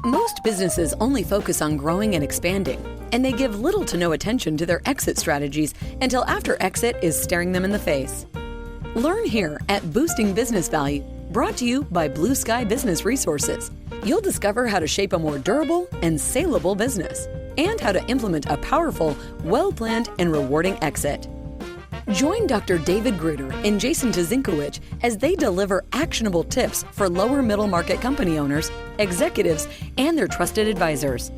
Most businesses only focus on growing and expanding, and they give little to no attention to their exit strategies until after exit is staring them in the face. Learn here at Boosting Business Value, brought to you by Blue Sky Business Resources. You'll discover how to shape a more durable and saleable business, and how to implement a powerful, well-planned, and rewarding exit. Join Dr. David Gruder and Jason Tazinkowicz as they deliver actionable tips for lower middle market company owners, executives, and their trusted advisors.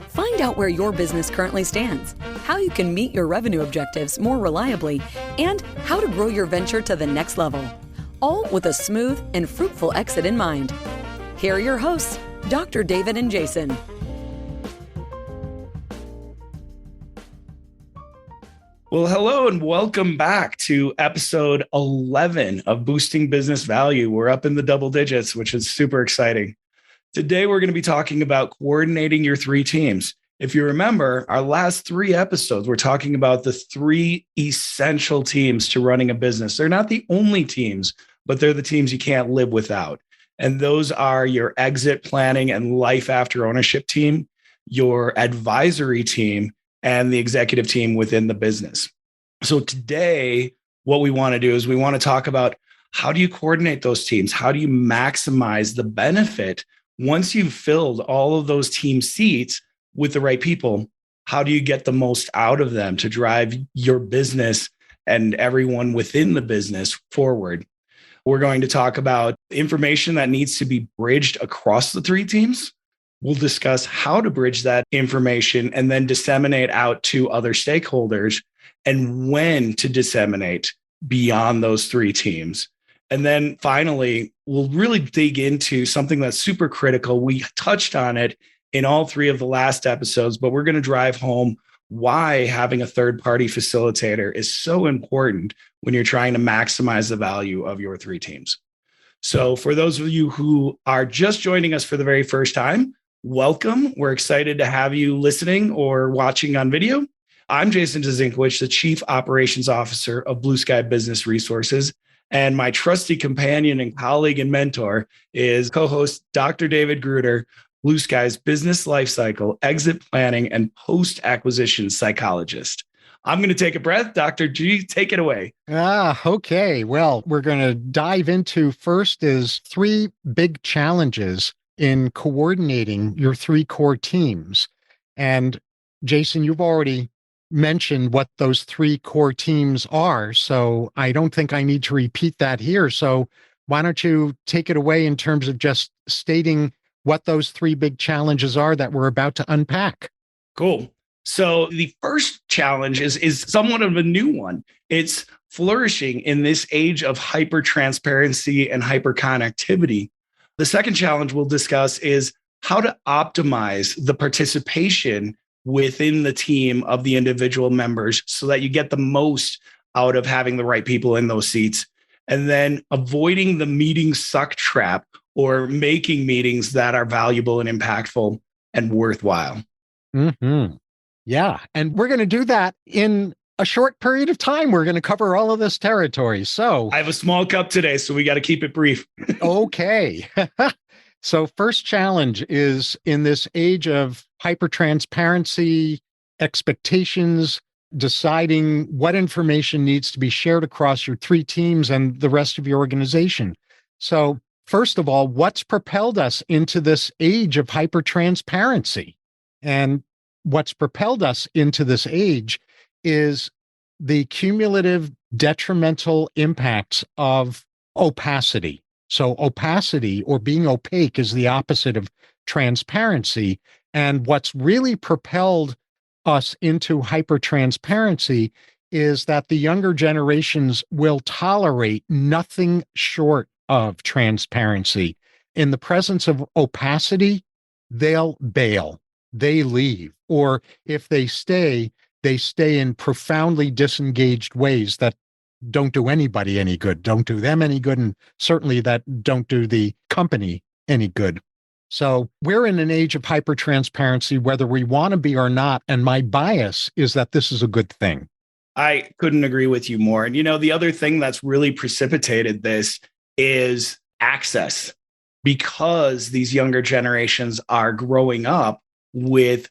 Find out where your business currently stands, how you can meet your revenue objectives more reliably, and how to grow your venture to the next level, all with a smooth and fruitful exit in mind. Here are your hosts, Dr. David and Jason. Well, hello and welcome back to episode 11 of Boosting Business Value. We're up in the double digits, which is super exciting. Today, we're going to be talking about coordinating your three teams. If you remember, our last three episodes, we're talking about the three essential teams to running a business. They're not the only teams, but they're the teams you can't live without. And those are your exit planning and life after ownership team, your advisory team, and the executive team within the business. So today, what we want to do is we want to talk about how do you coordinate those teams? How do you maximize the benefit once you've filled all of those team seats with the right people? How do you get the most out of them to drive your business and everyone within the business forward? We're going to talk about information that needs to be bridged across the three teams. We'll discuss how to bridge that information and then disseminate out to other stakeholders and when to disseminate beyond those three teams. And then finally, we'll really dig into something that's super critical. We touched on it in all three of the last episodes, but we're going to drive home why having a third-party facilitator is so important when you're trying to maximize the value of your three teams. So for those of you who are just joining us for the very first time, welcome. We're excited to have you listening or watching on video. I'm Jason Tazinkowicz, the Chief Operations Officer of Blue Sky Business Resources. And my trusty companion and colleague and mentor is co-host Dr. David Gruder, Blue Sky's business lifecycle, exit planning, and post-acquisition psychologist. I'm going to take a breath. Dr. G, take it away. Okay. Well, we're going to dive into first is three big challenges in coordinating your three core teams. And Jason, you've already mentioned what those three core teams are, so I don't think I need to repeat that here. So why don't you take it away in terms of just stating what those three big challenges are that we're about to unpack? Cool. So the first challenge is somewhat of a new one. It's flourishing in this age of hyper transparency and hyper connectivity. The second challenge we'll discuss is how to optimize the participation within the team of the individual members so that you get the most out of having the right people in those seats. And then avoiding the meeting suck trap, or making meetings that are valuable and impactful and worthwhile. Mm-hmm. Yeah. And we're going to do that in a short period of time. We're going to cover all of this territory. So I have a small cup today, so we got to keep it brief. Okay. So first challenge is in this age of hyper-transparency, expectations, deciding what information needs to be shared across your three teams and the rest of your organization. So first of all, what's propelled us into this age of hyper-transparency? And what's propelled us into this age is the cumulative detrimental impacts of opacity. So opacity, or being opaque, is the opposite of transparency. And what's really propelled us into hyper-transparency is that the younger generations will tolerate nothing short of transparency. In the presence of opacity, they'll bail, they leave, or if they stay in profoundly disengaged ways that don't do anybody any good, don't do them any good, and certainly that don't do the company any good. So we're in an age of hyper-transparency, whether we want to be or not, and my bias is that this is a good thing. I couldn't agree with you more. And the other thing that's really precipitated this is access. because these younger generations are growing up with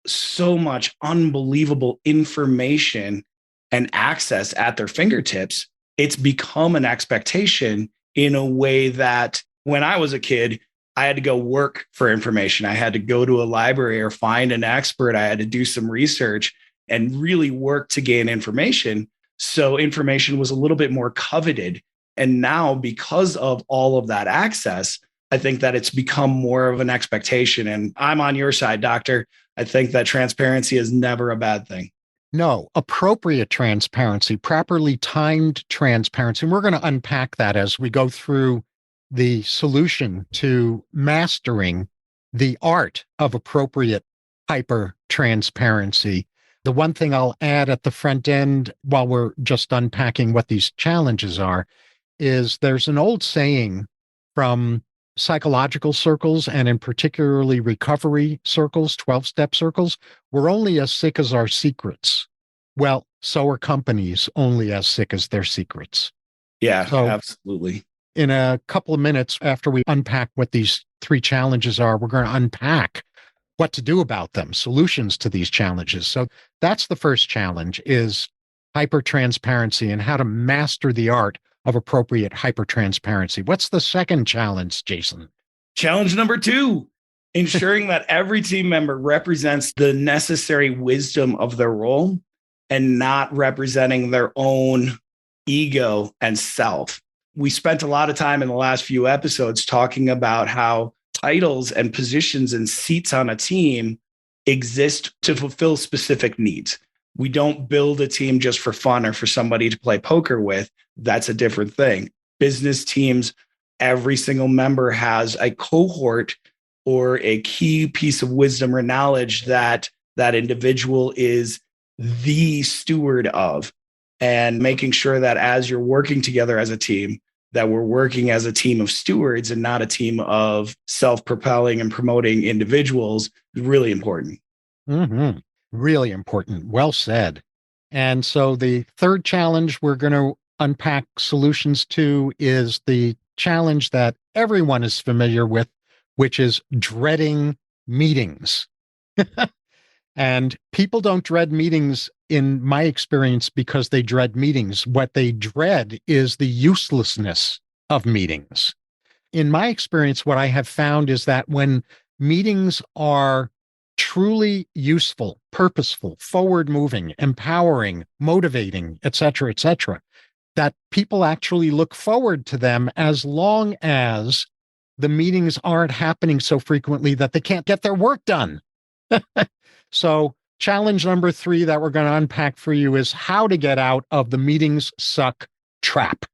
so much unbelievable information and access at their fingertips. It's become an expectation in a way that when I was a kid, I had to go work for information. I had to go to a library or find an expert. I had to do some research and really work to gain information. So information was a little bit more coveted. And now, because of all of that access, I think that it's become more of an expectation. And I'm on your side, doctor. I think that transparency is never a bad thing. No, appropriate transparency, properly timed transparency. And we're going to unpack that as we go through the solution to mastering the art of appropriate hyper transparency. The one thing I'll add at the front end while we're just unpacking what these challenges are is there's an old saying from psychological circles and in particularly recovery circles, 12-step circles, we're only as sick as our secrets. Well, so are companies only as sick as their secrets. Yeah, so absolutely. In a couple of minutes after we unpack what these three challenges are, we're going to unpack what to do about them, solutions to these challenges. So that's the first challenge is hypertransparency and how to master the art of appropriate hypertransparency. What's the second challenge, Jason? Challenge number 2, ensuring that every team member represents the necessary wisdom of their role and not representing their own ego and self. We spent a lot of time in the last few episodes talking about how titles and positions and seats on a team exist to fulfill specific needs. We don't build a team just for fun or for somebody to play poker with. That's a different thing. Business teams, every single member has a cohort or a key piece of wisdom or knowledge that that individual is the steward of, and making sure that as you're working together as a team, that we're working as a team of stewards and not a team of self-propelling and promoting individuals is really important. Mm-hmm. Really important. Well said. And so the third challenge we're going to unpack solutions to is the challenge that everyone is familiar with, which is dreading meetings. And people don't dread meetings, in my experience, because they dread meetings. What they dread is the uselessness of meetings. In my experience, what I have found is that when meetings are truly useful, purposeful, forward-moving, empowering, motivating, et cetera, that people actually look forward to them as long as the meetings aren't happening so frequently that they can't get their work done. So challenge number 3 that we're going to unpack for you is how to get out of the meetings suck trap.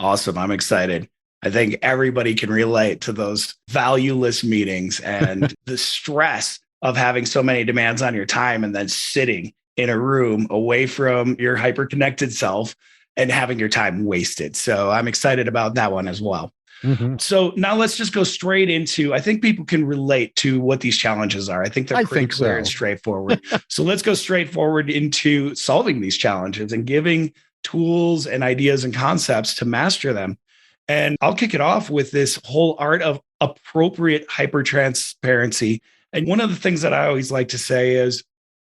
Awesome. I'm excited. I think everybody can relate to those valueless meetings and the stress of having so many demands on your time and then sitting in a room away from your hyper-connected self and having your time wasted. So I'm excited about that one as well. Mm-hmm. So now let's just go straight into, I think people can relate to what these challenges are. I think they're pretty clear and straightforward. So let's go straight forward into solving these challenges and giving tools and ideas and concepts to master them. And I'll kick it off with this whole art of appropriate hypertransparency. And one of the things that I always like to say is,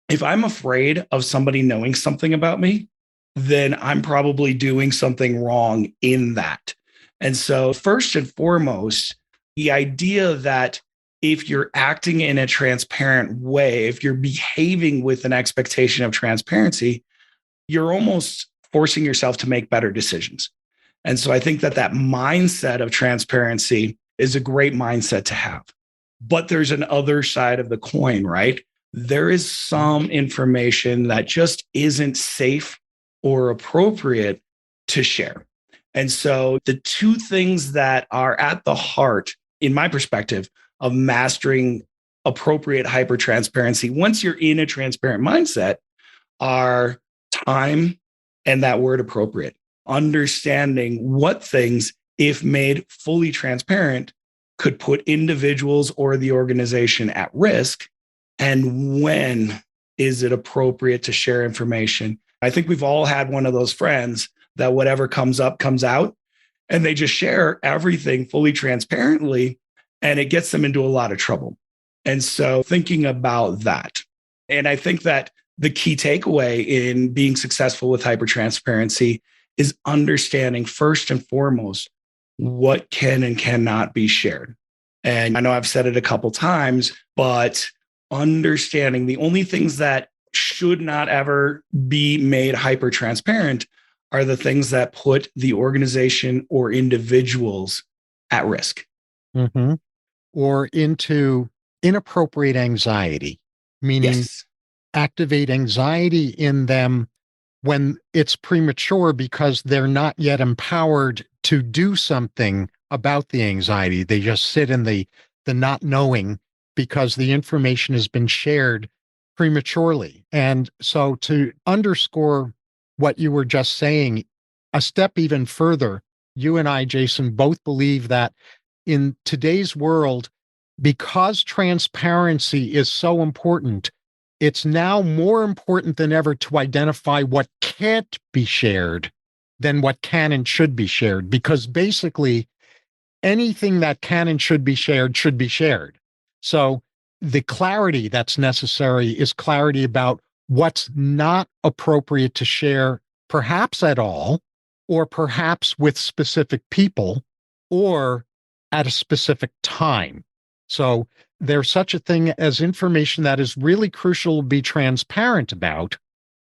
if I'm afraid of somebody knowing something about me, then I'm probably doing something wrong in that. And so first and foremost, the idea that if you're acting in a transparent way, if you're behaving with an expectation of transparency, you're almost forcing yourself to make better decisions. And so I think that that mindset of transparency is a great mindset to have. But there's an other side of the coin, right? There is some information that just isn't safe or appropriate to share. And so the two things that are at the heart, in my perspective, of mastering appropriate hypertransparency, once you're in a transparent mindset, are time and that word appropriate. Understanding what things, if made fully transparent, could put individuals or the organization at risk, and when is it appropriate to share information. I think we've all had one of those friends that whatever comes up, comes out, and they just share everything fully transparently. and it gets them into a lot of trouble. And so thinking about that, and I think that the key takeaway in being successful with hypertransparency is understanding first and foremost what can and cannot be shared. And I know I've said it a couple times, but understanding the only things that should not ever be made hyper transparent are the things that put the organization or individuals at risk. Mm-hmm. Or into inappropriate anxiety, meaning Yes. activate anxiety in them when it's premature because they're not yet empowered to do something about the anxiety. They just sit in the not knowing because the information has been shared prematurely. And so to underscore what you were just saying, a step even further, you and I, Jason, both believe that in today's world, because transparency is so important, it's now more important than ever to identify what can't be shared than what can and should be shared. Because basically, anything that can and should be shared should be shared. So the clarity that's necessary is clarity about what's not appropriate to share, perhaps at all, or perhaps with specific people, or at a specific time. So there's such a thing as information that is really crucial to be transparent about,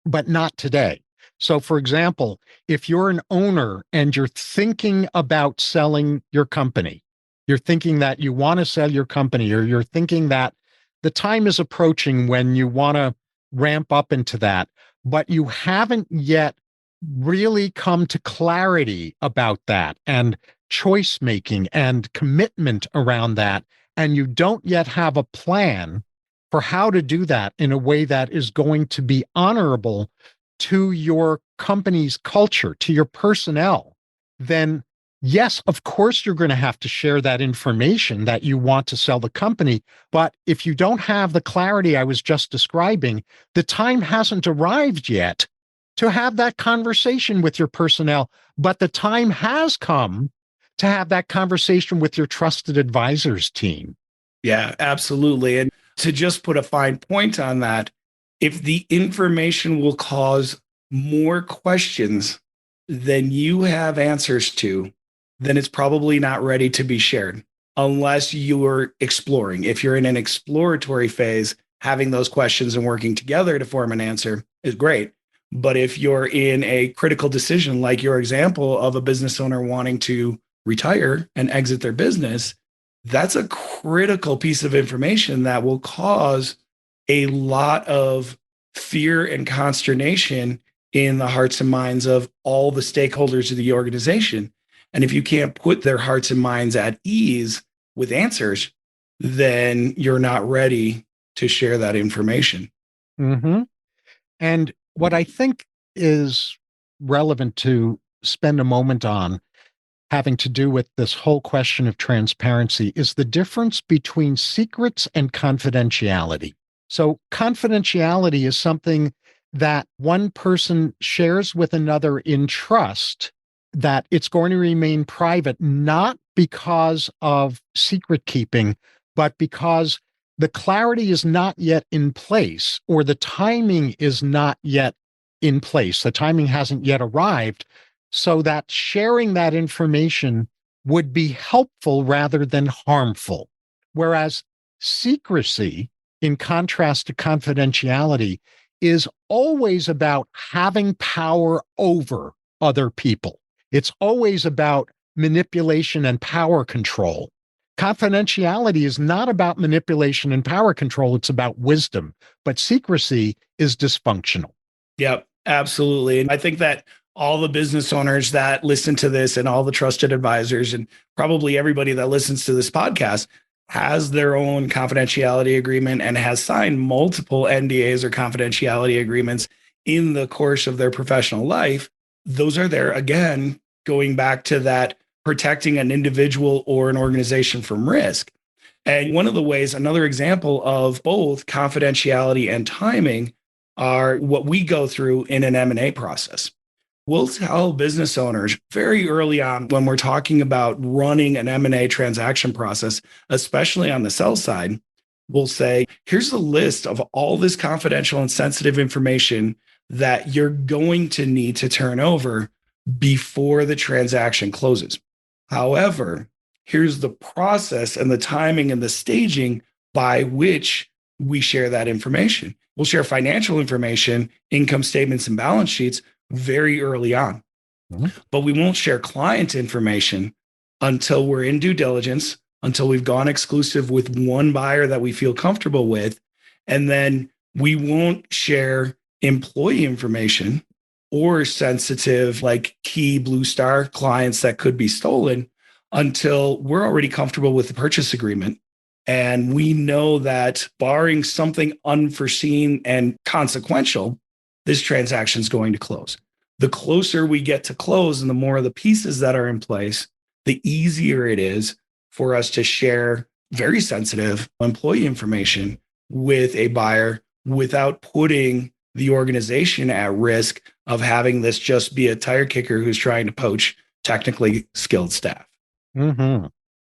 but not today. So, for example, if you're an owner and you're thinking about selling your company, you're thinking that you want to sell your company, or you're thinking that the time is approaching when you want to ramp up into that, but you haven't yet really come to clarity about that and choice making and commitment around that, and you don't yet have a plan for how to do that in a way that is going to be honorable to your company's culture, to your personnel, then yes, of course, you're going to have to share that information that you want to sell the company. But if you don't have the clarity I was just describing, the time hasn't arrived yet to have that conversation with your personnel. But the time has come to have that conversation with your trusted advisors team. Yeah, absolutely. And to just put a fine point on that, if the information will cause more questions than you have answers to, then it's probably not ready to be shared unless you're exploring. If you're in an exploratory phase, having those questions and working together to form an answer is great. But if you're in a critical decision, like your example of a business owner wanting to retire and exit their business, that's a critical piece of information that will cause a lot of fear and consternation in the hearts and minds of all the stakeholders of the organization. And if you can't put their hearts and minds at ease with answers, then you're not ready to share that information. Mm-hmm. And what I think is relevant to spend a moment on, having to do with this whole question of transparency, is the difference between secrets and confidentiality. So confidentiality is something that one person shares with another in trust, that it's going to remain private, not because of secret keeping, but because the clarity is not yet in place, or the timing is not yet in place. The timing hasn't yet arrived, so that sharing that information would be helpful rather than harmful. Whereas secrecy, in contrast to confidentiality, is always about having power over other people. It's always about manipulation and power control. Confidentiality is not about manipulation and power control. It's about wisdom. But secrecy is dysfunctional. Yep, absolutely. And I think that all the business owners that listen to this and all the trusted advisors and probably everybody that listens to this podcast has their own confidentiality agreement and has signed multiple NDAs or confidentiality agreements in the course of their professional life. Those are there, again, going back to that protecting an individual or an organization from risk. And one of the ways, another example of both confidentiality and timing, are what we go through in an M&A process. we'll tell business owners very early on when we're talking about running an M&A transaction process, especially on the sell side, we'll say, here's a list of all this confidential and sensitive information that you're going to need to turn over before the transaction closes. However, here's the process and the timing and the staging by which we share that information. We'll share financial information, income statements, and balance sheets very early on. But we won't share client information until we're in due diligence, until we've gone exclusive with one buyer that we feel comfortable with. And then we won't share employee information or sensitive, like key blue star clients that could be stolen until we're already comfortable with the purchase agreement. And we know that barring something unforeseen and consequential, this transaction is going to close. The closer we get to close and the more of the pieces that are in place, the easier it is for us to share very sensitive employee information with a buyer without putting the organization at risk of having this just be a tire kicker who's trying to poach technically skilled staff.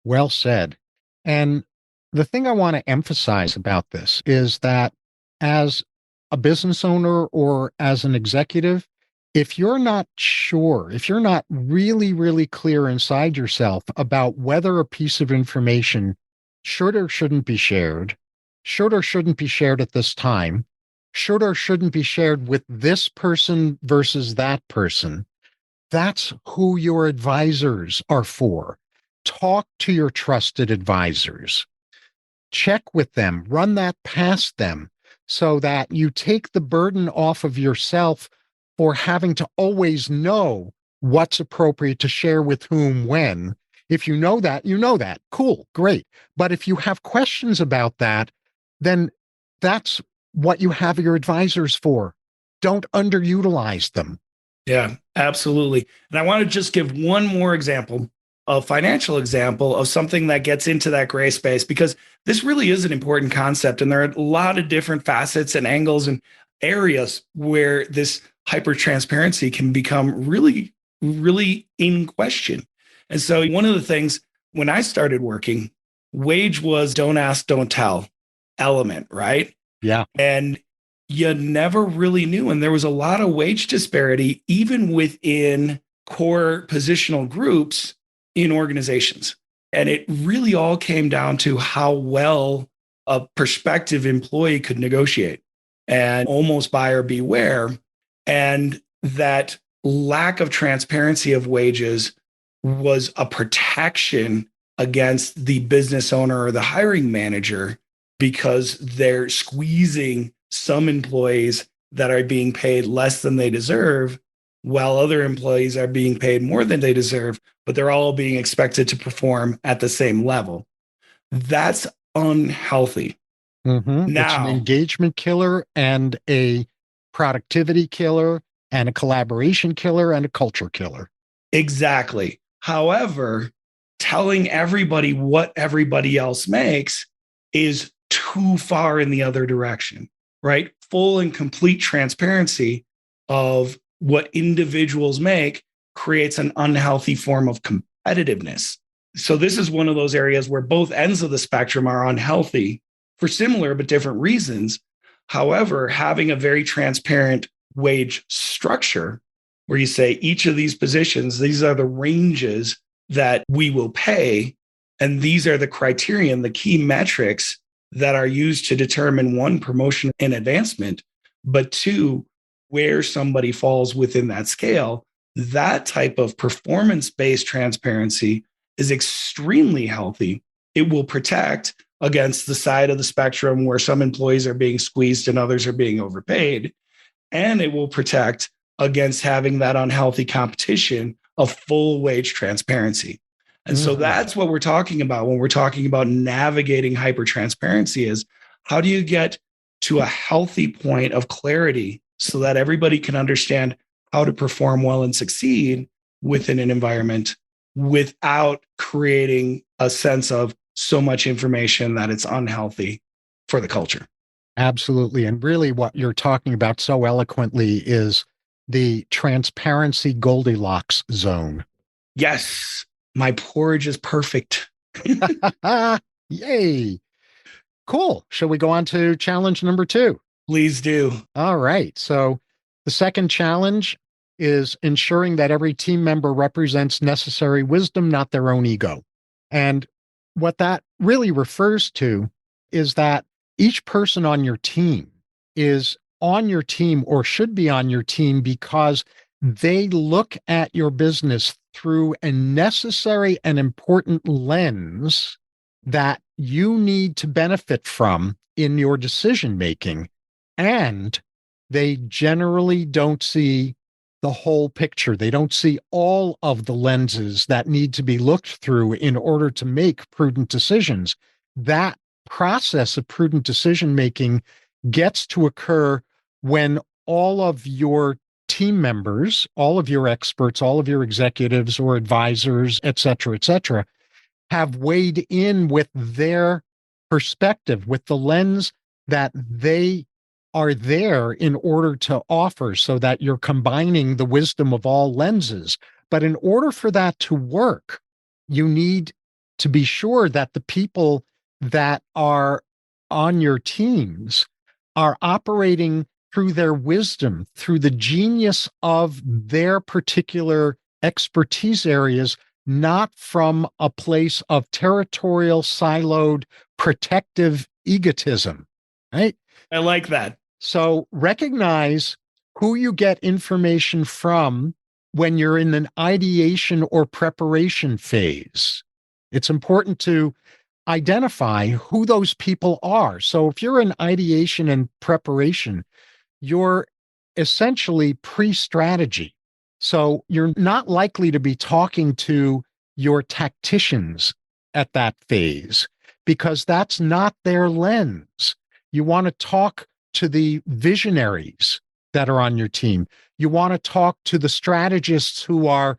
Well said. And the thing I want to emphasize about this is that as a business owner or as an executive, if you're not sure, if you're not really, really clear inside yourself about whether a piece of information should or shouldn't be shared, should or shouldn't be shared at this time, should or shouldn't be shared with this person versus that person, that's who your advisors are for. Talk to your trusted advisors. Check with them, run that past them so that you take the burden off of yourself for having to always know what's appropriate to share with whom when. If you know that, you know that. Cool, great. But if you have questions about that, then that's what you have your advisors for. Don't underutilize them. Yeah, absolutely. And I want to just give one more example, a financial example of something that gets into that gray space, because this really is an important concept. And there are a lot of different facets and angles and areas where this hyper transparency can become really, really in question. And so one of the things when I started working, wage was don't ask, don't tell element, right? Yeah. And you never really knew. And there was a lot of wage disparity, even within core positional groups in organizations. And it really all came down to how well a prospective employee could negotiate and almost buyer beware. And that lack of transparency of wages was a protection against the business owner or the hiring manager, because they're squeezing some employees that are being paid less than they deserve, while other employees are being paid more than they deserve, but they're all being expected to perform at the same level. That's unhealthy. Now, it's an engagement killer and a productivity killer and a collaboration killer and a culture killer. Exactly. However, telling everybody what everybody else makes is too far in the other direction, right? Full and complete transparency of what individuals make creates an unhealthy form of competitiveness. So this is one of those areas where both ends of the spectrum are unhealthy for similar but different reasons. However, having a very transparent wage structure where you say each of these positions, these are the ranges that we will pay, and these are the criterion, the key metrics that are used to determine one, promotion and advancement, but two, where somebody falls within that scale. That type of performance-based transparency is extremely healthy. It will protect against the side of the spectrum where some employees are being squeezed and others are being overpaid. And it will protect against having that unhealthy competition of full wage transparency. And so that's what we're talking about when we're talking about navigating hypertransparency is how do you get to a healthy point of clarity so that everybody can understand how to perform well and succeed within an environment without creating a sense of so much information that it's unhealthy for the culture. Absolutely. And really what you're talking about so eloquently is the transparency Goldilocks zone. Yes, my porridge is perfect. Yay. Cool. Shall we go on to challenge number 2? Please do. All right. So the second challenge is ensuring that every team member represents necessary wisdom, not their own ego. And what that really refers to is that each person on your team is on your team or should be on your team because they look at your business through a necessary and important lens that you need to benefit from in your decision making. And they generally don't see the whole picture. They don't see all of the lenses that need to be looked through in order to make prudent decisions. That process of prudent decision making gets to occur when all of your team members, all of your experts, all of your executives or advisors, et cetera, have weighed in with their perspective, with the lens that they are there in order to offer, so that you're combining the wisdom of all lenses. But in order for that to work, you need to be sure that the people that are on your teams are operating through their wisdom, through the genius of their particular expertise areas, not from a place of territorial, siloed, protective egotism, right? I like that. So recognize who you get information from when you're in an ideation or preparation phase. It's important to identify who those people are. So if you're in ideation and preparation, you're essentially pre-strategy. So you're not likely to be talking to your tacticians at that phase because that's not their lens. You want to talk to the visionaries that are on your team. You want to talk to the strategists who are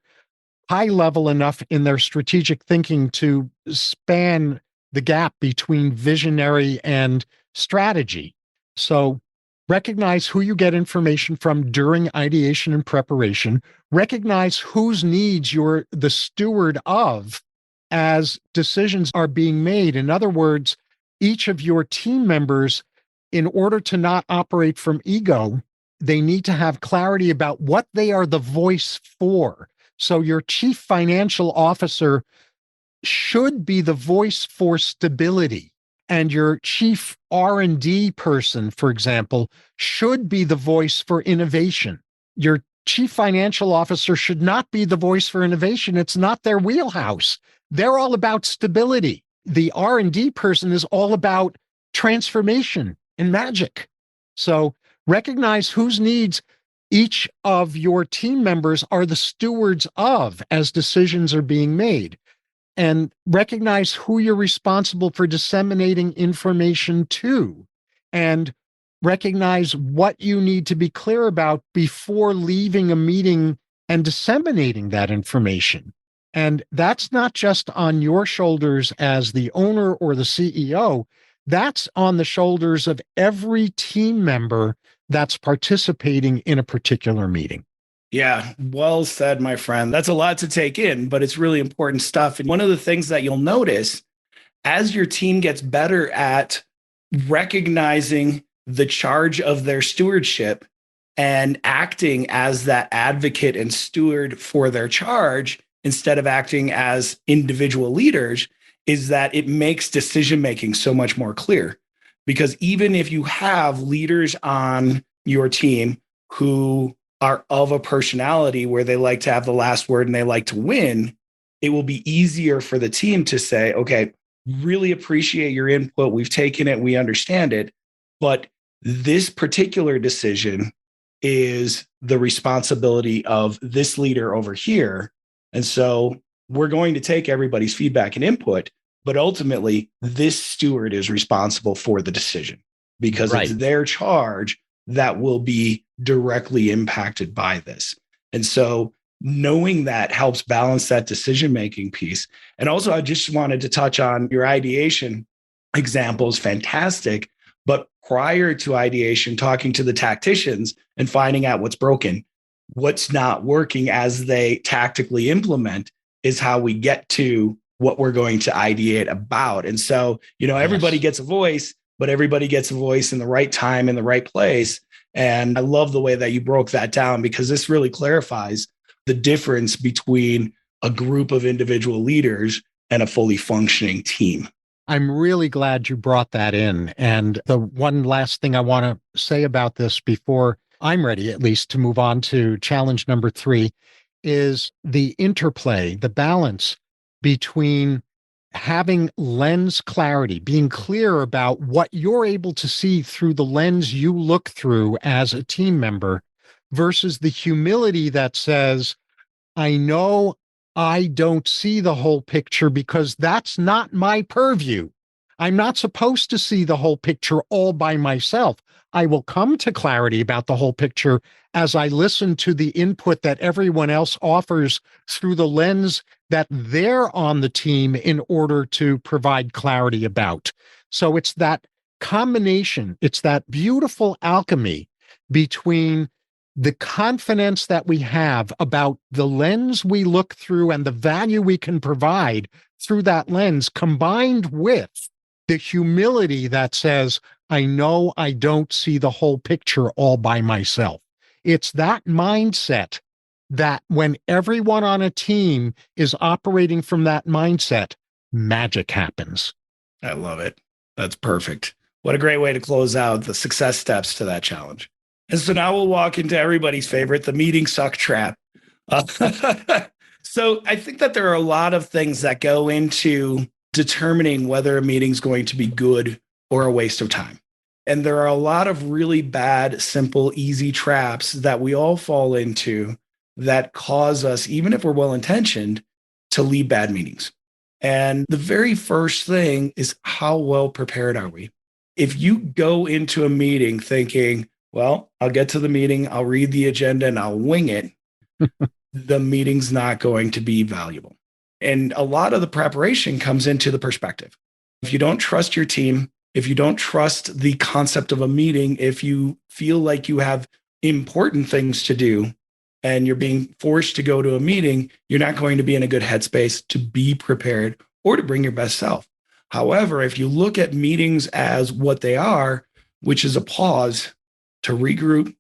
high level enough in their strategic thinking to span the gap between visionary and strategy. So recognize who you get information from during ideation and preparation. Recognize whose needs you're the steward of as decisions are being made. In other words, each of your team members, in order to not operate from ego, they need to have clarity about what they are the voice for. So your chief financial officer should be the voice for stability. And your chief R&D person, for example, should be the voice for innovation. Your chief financial officer should not be the voice for innovation. It's not their wheelhouse. They're all about stability. The R&D person is all about transformation and magic. So recognize whose needs each of your team members are the stewards of as decisions are being made. And recognize who you're responsible for disseminating information to, and recognize what you need to be clear about before leaving a meeting and disseminating that information. And that's not just on your shoulders as the owner or the CEO, that's on the shoulders of every team member that's participating in a particular meeting. Yeah, well said, my friend. That's a lot to take in, but it's really important stuff. And one of the things that you'll notice as your team gets better at recognizing the charge of their stewardship and acting as that advocate and steward for their charge instead of acting as individual leaders is that it makes decision making so much more clear. Because even if you have leaders on your team who are of a personality where they like to have the last word and they like to win, it will be easier for the team to say, okay, really appreciate your input. We've taken it. We understand it. But this particular decision is the responsibility of this leader over here. And so we're going to take everybody's feedback and input, but ultimately this steward is responsible for the decision because it's their charge that will be directly impacted by this. And so knowing that helps balance that decision-making piece. And also, I just wanted to touch on your ideation example is fantastic, but prior to ideation, talking to the tacticians and finding out what's broken. what's not working as they tactically implement is how we get to what we're going to ideate about. And so, everybody Yes. gets a voice, but everybody gets a voice in the right time, in the right place. And I love the way that you broke that down, because this really clarifies the difference between a group of individual leaders and a fully functioning team. I'm really glad you brought that in. And the one last thing I want to say about this before I'm ready, at least, to move on to challenge number 3 is the interplay, the balance between having lens clarity, being clear about what you're able to see through the lens you look through as a team member, versus the humility that says, I know I don't see the whole picture because that's not my purview. I'm not supposed to see the whole picture all by myself. I will come to clarity about the whole picture as I listen to the input that everyone else offers through the lens that they're on the team in order to provide clarity about. So it's that combination, it's that beautiful alchemy between the confidence that we have about the lens we look through and the value we can provide through that lens, combined with the humility that says, I know I don't see the whole picture all by myself. It's that mindset that when everyone on a team is operating from that mindset, magic happens. I love it. That's perfect. What a great way to close out the success steps to that challenge. And so now we'll walk into everybody's favorite, the meeting suck trap. So I think that there are a lot of things that go into determining whether a meeting's going to be good or a waste of time. And there are a lot of really bad, simple, easy traps that we all fall into that cause us, even if we're well-intentioned, to leave bad meetings. And the very first thing is, how well prepared are we? If you go into a meeting thinking, well, I'll get to the meeting, I'll read the agenda, and I'll wing it, the meeting's not going to be valuable. And a lot of the preparation comes into the perspective. If you don't trust your team, if you don't trust the concept of a meeting, if you feel like you have important things to do and you're being forced to go to a meeting, you're not going to be in a good headspace to be prepared or to bring your best self. However, if you look at meetings as what they are, which is a pause to regroup,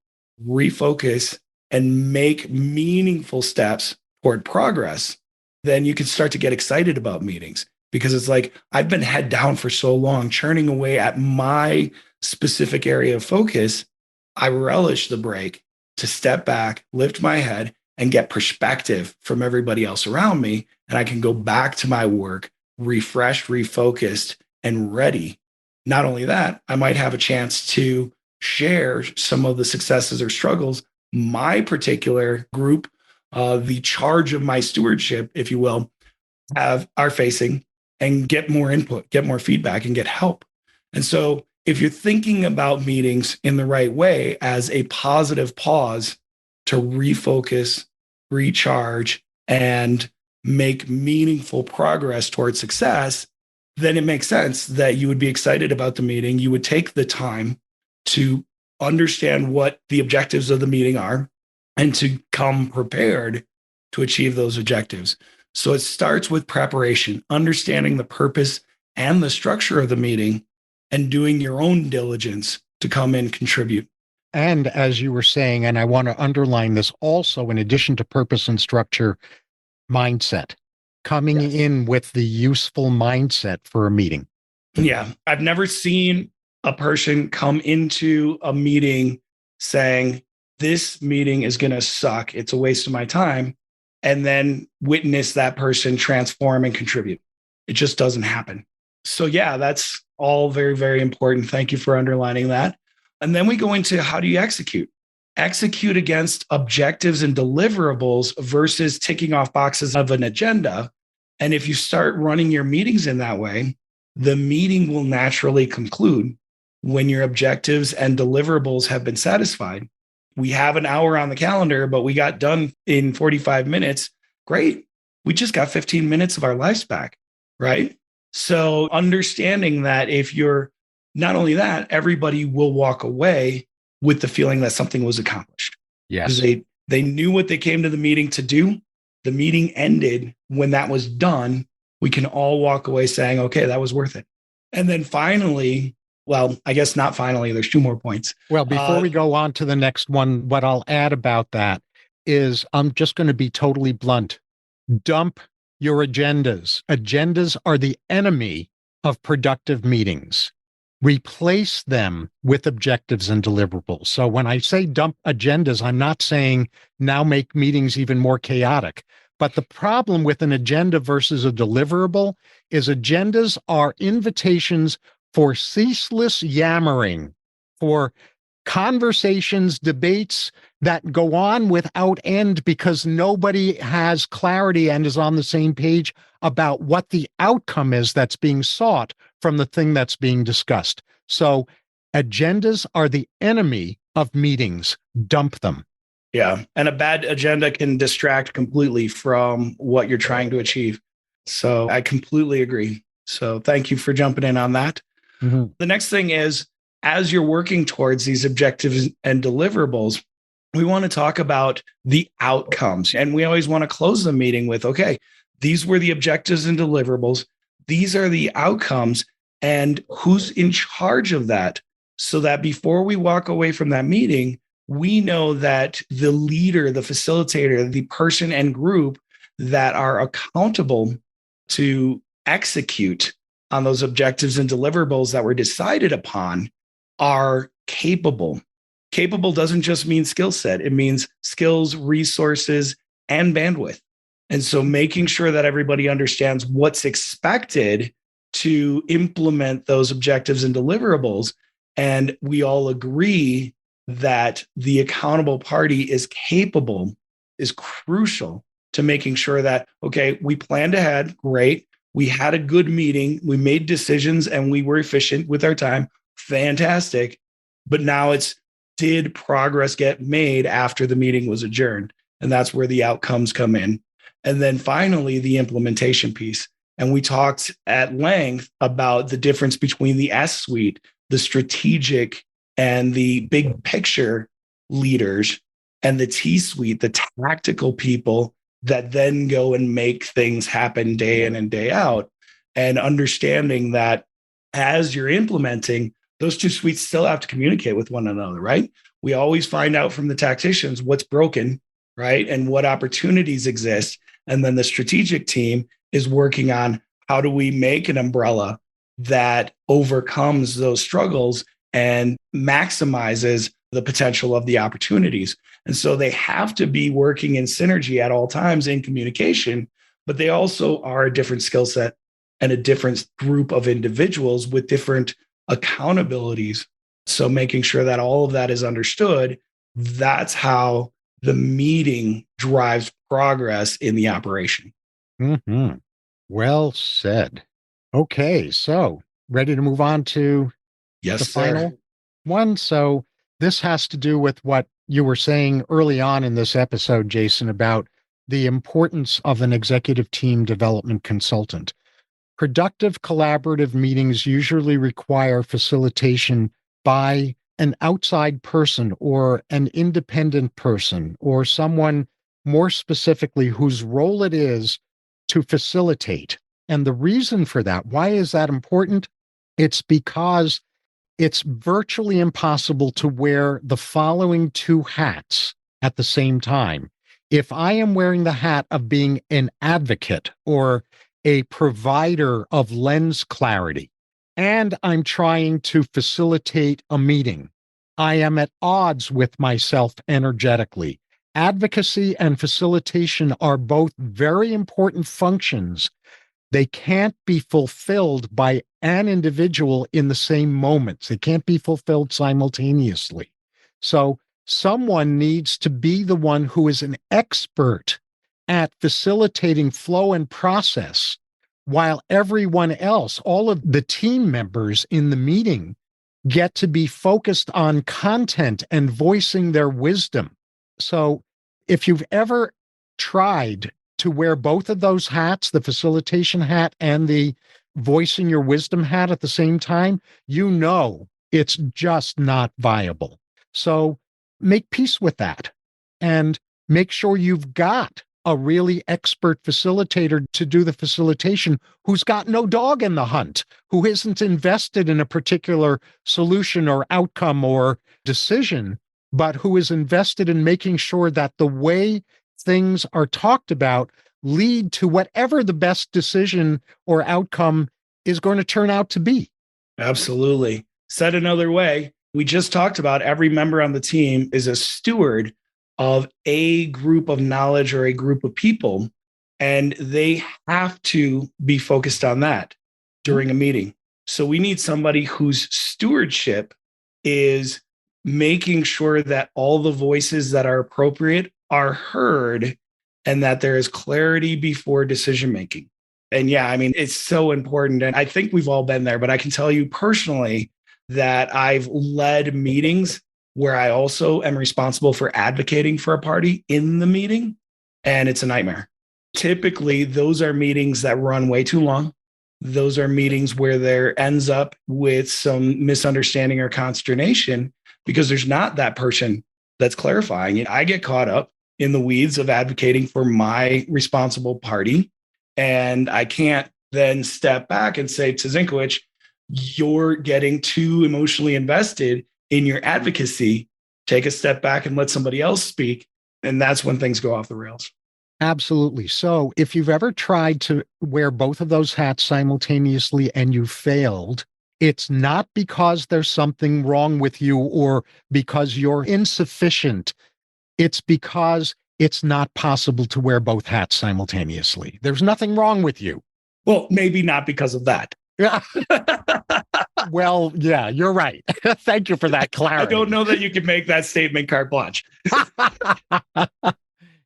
refocus, and make meaningful steps toward progress, then you can start to get excited about meetings, because it's like, I've been head down for so long, churning away at my specific area of focus. I relish the break to step back, lift my head, and get perspective from everybody else around me. And I can go back to my work, refreshed, refocused, and ready. Not only that, I might have a chance to share some of the successes or struggles my particular group, the charge of my stewardship, if you will, are facing, and get more input, get more feedback, and get help. And so if you're thinking about meetings in the right way as a positive pause to refocus, recharge, and make meaningful progress towards success, then it makes sense that you would be excited about the meeting. You would take the time to understand what the objectives of the meeting are and to come prepared to achieve those objectives. So it starts with preparation, understanding the purpose and the structure of the meeting, and doing your own diligence to come and contribute. And as you were saying, and I want to underline this also, in addition to purpose and structure, mindset, coming in with the useful mindset for a meeting. Yeah. I've never seen a person come into a meeting saying, this meeting is going to suck, it's a waste of my time, and then witness that person transform and contribute. It just doesn't happen. So yeah, that's all very, very important. Thank you for underlining that. And then we go into, how do you execute? Execute against objectives and deliverables versus ticking off boxes of an agenda. And if you start running your meetings in that way, the meeting will naturally conclude when your objectives and deliverables have been satisfied. We have an hour on the calendar, but we got done in 45 minutes. Great. We just got 15 minutes of our lives back, right? So understanding that, if you're not only that, everybody will walk away with the feeling that something was accomplished. Yes. Because They knew what they came to the meeting to do. The meeting ended. When that was done, we can all walk away saying, okay, that was worth it. And then finally, well, I guess not finally, there's two more points. Well, before we go on to the next one, what I'll add about that is I'm just going to be totally blunt. Dump your agendas. Agendas are the enemy of productive meetings. Replace them with objectives and deliverables. So when I say dump agendas, I'm not saying now make meetings even more chaotic. But the problem with an agenda versus a deliverable is agendas are invitations for ceaseless yammering, for conversations, debates that go on without end because nobody has clarity and is on the same page about what the outcome is that's being sought from the thing that's being discussed. So agendas are the enemy of meetings. Dump them. Yeah. And a bad agenda can distract completely from what you're trying to achieve. So I completely agree. So thank you for jumping in on that. Mm-hmm. The next thing is, as you're working towards these objectives and deliverables, we want to talk about the outcomes. And we always want to close the meeting with, okay, these were the objectives and deliverables. These are the outcomes. And who's in charge of that? So that before we walk away from that meeting, we know that the leader, the facilitator, the person and group that are accountable to execute on those objectives and deliverables that were decided upon are capable. Capable doesn't just mean skill set. It means skills, resources, and bandwidth. And so making sure that everybody understands what's expected to implement those objectives and deliverables, and we all agree that the accountable party is capable, is crucial to making sure that, okay, we planned ahead, great. We had a good meeting. We made decisions and we were efficient with our time. Fantastic. But now it's, did progress get made after the meeting was adjourned? And that's where the outcomes come in. And then finally, the implementation piece. And we talked at length about the difference between the S suite, the strategic and the big picture leaders, and the T suite, the tactical people that then go and make things happen day in and day out. And understanding that as you're implementing, those two suites still have to communicate with one another, right? We always find out from the tacticians what's broken, right? And what opportunities exist. And then the strategic team is working on how do we make an umbrella that overcomes those struggles and maximizes the potential of the opportunities. And so they have to be working in synergy at all times in communication, but they also are a different skill set and a different group of individuals with different accountabilities. So making sure that all of that is understood, that's how the meeting drives progress in the operation. Mm-hmm. Well said. Okay, so ready to move on to the final one? So this has to do with what you were saying early on in this episode, Jason, about the importance of an executive team development consultant. Productive collaborative meetings usually require facilitation by an outside person or an independent person or someone more specifically whose role it is to facilitate. And the reason for that, why is that important? It's because it's virtually impossible to wear the following two hats at the same time. If I am wearing the hat of being an advocate or a provider of lens clarity, and I'm trying to facilitate a meeting, I am at odds with myself energetically. Advocacy and facilitation are both very important functions. They can't be fulfilled by an individual in the same moments. They can't be fulfilled simultaneously. So someone needs to be the one who is an expert at facilitating flow and process, while everyone else, all of the team members in the meeting, get to be focused on content and voicing their wisdom. So if you've ever tried to wear both of those hats, the facilitation hat and the voicing your wisdom hat at the same time, you know it's just not viable. So make peace with that and Make sure you've got a really expert facilitator to do the facilitation who's got no dog in the hunt, who isn't invested in a particular solution or outcome or decision, but who is invested in making sure that the way things are talked about lead to whatever the best decision or outcome is going to turn out to be. Absolutely. Said another way, we just talked about every member on the team is a steward of a group of knowledge or a group of people, and they have to be focused on that during a meeting. So we need somebody whose stewardship is making sure that all the voices that are appropriate are heard and that there is clarity before decision making. And yeah, I mean, it's so important. And I think we've all been there, but I can tell you personally that I've led meetings where I also am responsible for advocating for a party in the meeting, and it's a nightmare. Typically, those are meetings that run way too long. Those are meetings where there ends up with some misunderstanding or consternation because there's not that person that's clarifying. I get caught up in the weeds of advocating for my responsible party, and I can't then step back and say to Zinkowicz, you're getting too emotionally invested in your advocacy. Take a step back and let somebody else speak. And that's when things go off the rails. Absolutely. So if you've ever tried to wear both of those hats simultaneously and you failed, it's not because there's something wrong with you or because you're insufficient. It's because it's not possible to wear both hats simultaneously. There's nothing wrong with you. Well, maybe not because of that. Yeah. Well, yeah, you're right. Thank you for that clarity. I don't know that you can make that statement carte blanche.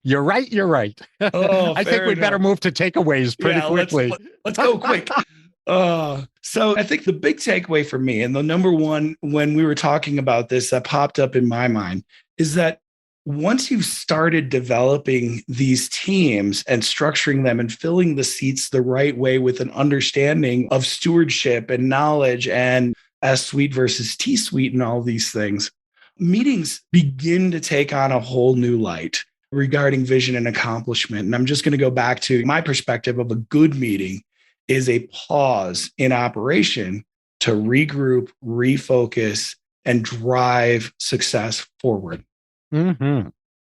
You're right. You're right. Oh, I think we'd better move to takeaways pretty quickly. Let's go quick. So I think the big takeaway for me, and the number one when we were talking about this that popped up in my mind, is that once you've started developing these teams and structuring them and filling the seats the right way with an understanding of stewardship and knowledge and S-suite versus T-suite and all these things, meetings begin to take on a whole new light regarding vision and accomplishment. And I'm just going to go back to my perspective of a good meeting is a pause in operation to regroup, refocus, and drive success forward. Mm-hmm.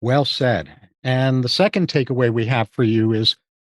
Well said. And the second takeaway we have for you is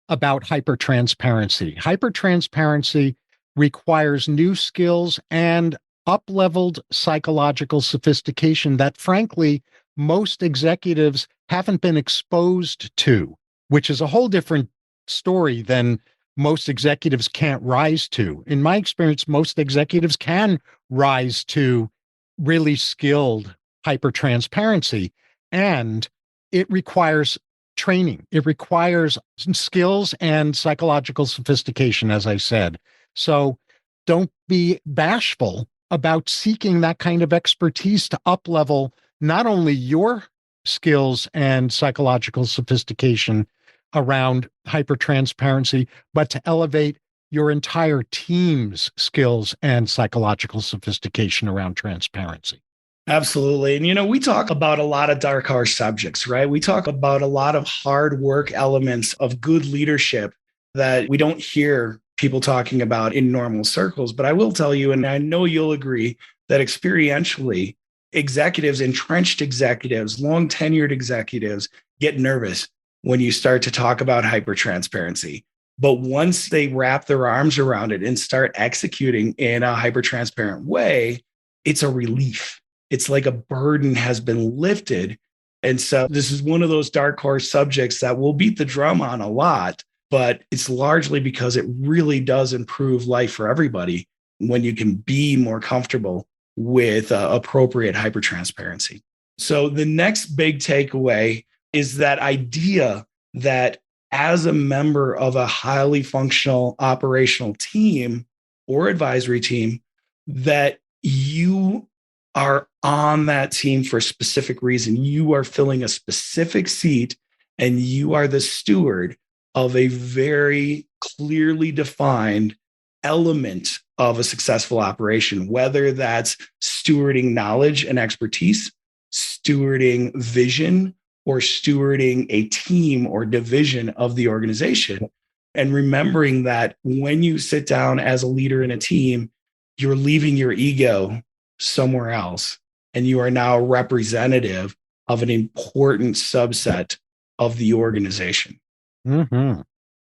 about hypertransparency. Hypertransparency requires new skills and up-leveled psychological sophistication that, frankly, most executives haven't been exposed to, which is a whole different story than most executives can't rise to. In my experience, most executives can rise to really skilled hypertransparency, and it requires training. It requires skills and psychological sophistication, as I said. So don't be bashful about seeking that kind of expertise to up-level not only your skills and psychological sophistication around hypertransparency, but to elevate your entire team's skills and psychological sophistication around transparency. Absolutely. And, we talk about a lot of dark horse subjects, right? We talk about a lot of hard work elements of good leadership that we don't hear people talking about in normal circles. But I will tell you, and I know you'll agree, that experientially, executives, entrenched executives, long tenured executives get nervous when you start to talk about hypertransparency. But once they wrap their arms around it and start executing in a hypertransparent way, it's a relief. It's like a burden has been lifted. And so this is one of those dark horse subjects that we'll beat the drum on a lot, but it's largely because it really does improve life for everybody when you can be more comfortable with appropriate hypertransparency. So the next big takeaway is that idea that as a member of a highly functional operational team or advisory team, that you are on that team for a specific reason. You are filling a specific seat and you are the steward of a very clearly defined element of a successful operation, whether that's stewarding knowledge and expertise, stewarding vision, or stewarding a team or division of the organization. And remembering that when you sit down as a leader in a team, you're leaving your ego somewhere else. And you are now a representative of an important subset of the organization. Mm-hmm.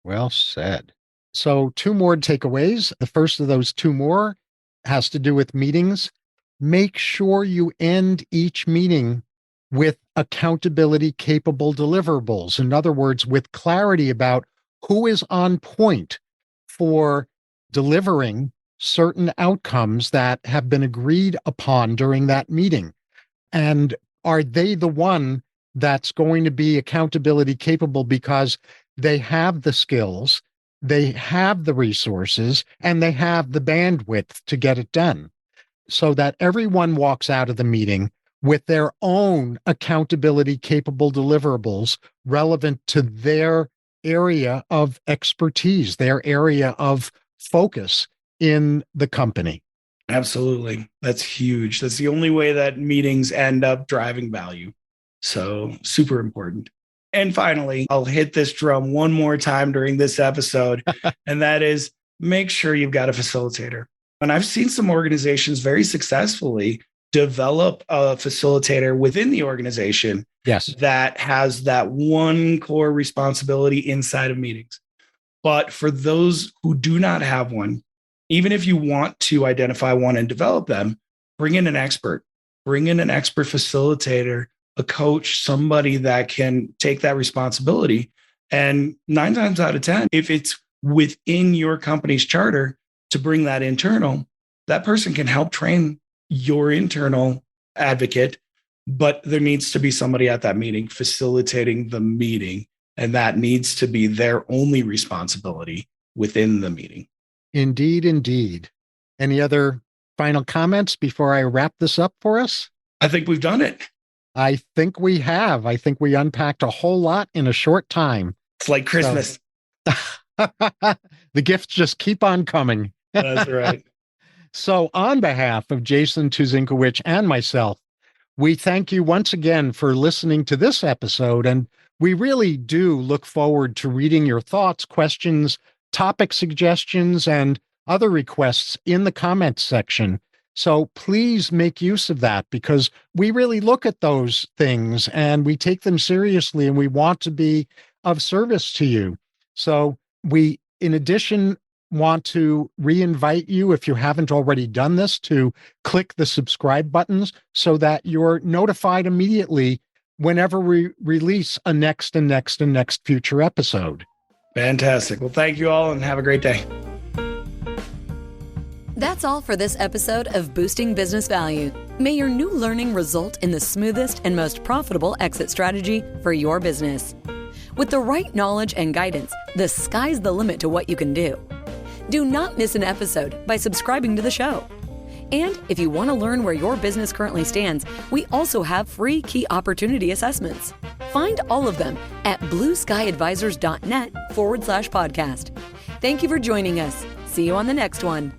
Well said. So 2 more takeaways. The first of those 2 more has to do with meetings. Make sure you end each meeting with accountability capable deliverables. In other words, with clarity about who is on point for delivering certain outcomes that have been agreed upon during that meeting. And are they the one that's going to be accountability capable because they have the skills, they have the resources, and they have the bandwidth to get it done, so that everyone walks out of the meeting with their own accountability capable deliverables relevant to their area of expertise, their area of focus in the company. Absolutely. That's huge. That's the only way that meetings end up driving value. So super important. And finally, I'll hit this drum one more time during this episode, and that is make sure you've got a facilitator. And I've seen some organizations very successfully develop a facilitator within the organization that has that one core responsibility inside of meetings. But for those who do not have one, even if you want to identify one and develop them, bring in an expert facilitator, a coach, somebody that can take that responsibility. And 9 times out of 10, if it's within your company's charter to bring that internal, that person can help train your internal advocate, but there needs to be somebody at that meeting facilitating the meeting. And that needs to be their only responsibility within the meeting. Indeed, indeed. Any other final comments before I wrap this up for us? I think we've done it. I think we have. I think we unpacked a whole lot in a short time. It's like Christmas. So, the gifts just keep on coming. That's right. So on behalf of Jason Tuzinkowicz and myself, we thank you once again for listening to this episode. And we really do look forward to reading your thoughts, questions, topic suggestions, and other requests in the comments section. So please make use of that, because we really look at those things and we take them seriously and we want to be of service to you. So we, in addition, want to re-invite you, if you haven't already done this, to click the subscribe buttons so that you're notified immediately whenever we release a next future episode. Fantastic. Well, thank you all and have a great day. That's all for this episode of Boosting Business Value. May your new learning result in the smoothest and most profitable exit strategy for your business. With the right knowledge and guidance, the sky's the limit to what you can do. Do not miss an episode by subscribing to the show. And if you want to learn where your business currently stands, we also have free key opportunity assessments. Find all of them at blueskyadvisors.net/podcast. Thank you for joining us. See you on the next one.